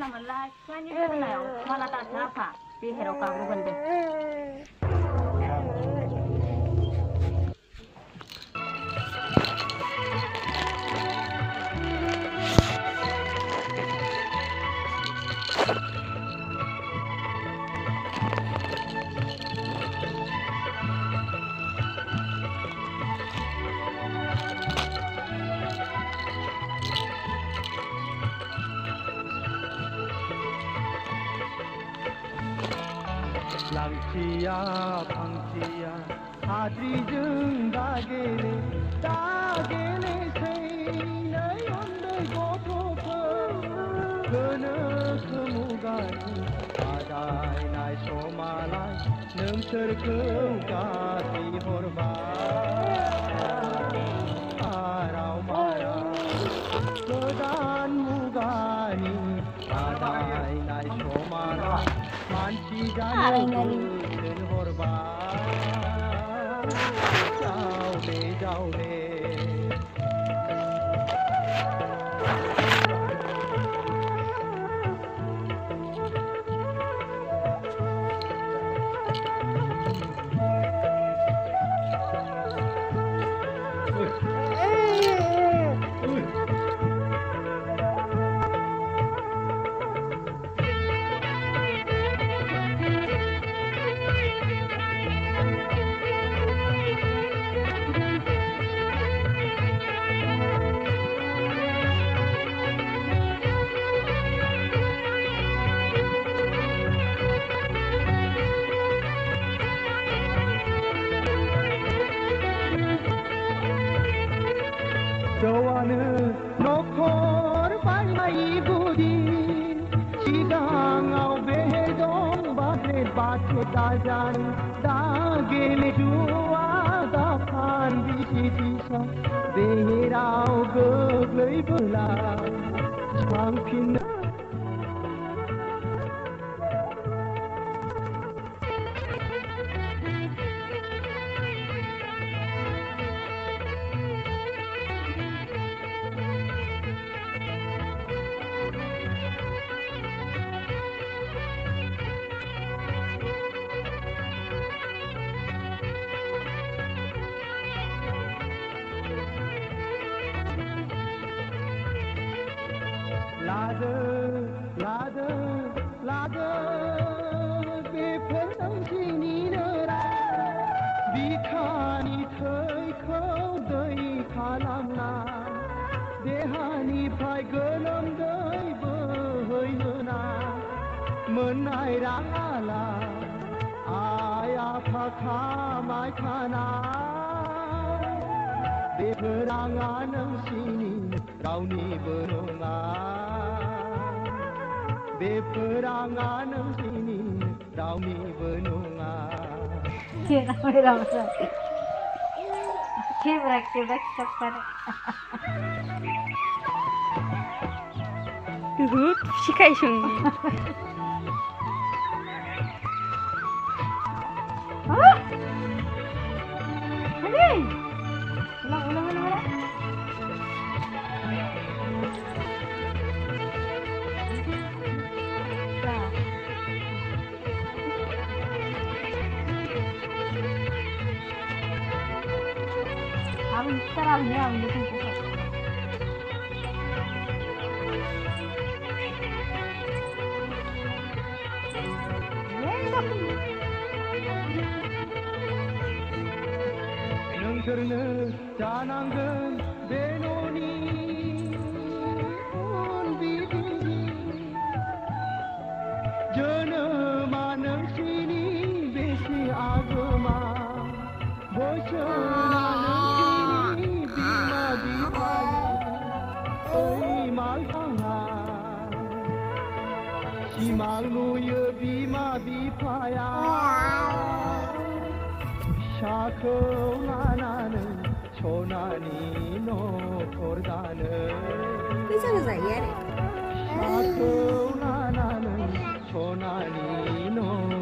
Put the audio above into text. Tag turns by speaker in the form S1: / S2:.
S1: जानला मोनला बिफानि बुंनायाव माला दासो आफा बेहेराव गाब्र'गोनदों
S2: लांथिया फांथिया हाद्रिजों दागेले नै उन्दै गथ'फोर गोनोखो मुगानि बादायनाय समालाय नोंसोरखौ गाज्रि हरबाय आराव माराव गोदान मुगानि बादायनाय समालाय मानसि जानो बोसोन हरबाय जावले जावले जौआनो नखर बायनाय गुदि सिगाङाव बे दं बाथ्रे बाथ्रे दाजानो दा गेलेजुआ दा फान बिसि फिसा बेहेराव गोग्लैबोला थांफिननो लादो बेफोर नोंसिनिनो बिखानि थैखौ दै खालामना देहानिफ्राय गोलोमदै बोहैहोना मोननाय राङाला आइ आफा खामाय खानाय बेफोर राङा नोंसिनि रावनिबो नङा बेफोर राङा नोंसिनि रावनिबो नङा
S3: 시카이숑
S1: 사람이야 무슨
S2: नोंसोरनो जानांगोन बे न'नि उन बिदिनि जोनोमा नोंसिनि बेसे आगोमा बोसोना नोंसिनि बिमा बिफानि ओइ मालथाङा सिमां नुयो बिमा बिफाया फिसाखौ लानानै सनानि न'खर दानो फिसाखौ लानानै सनानि न'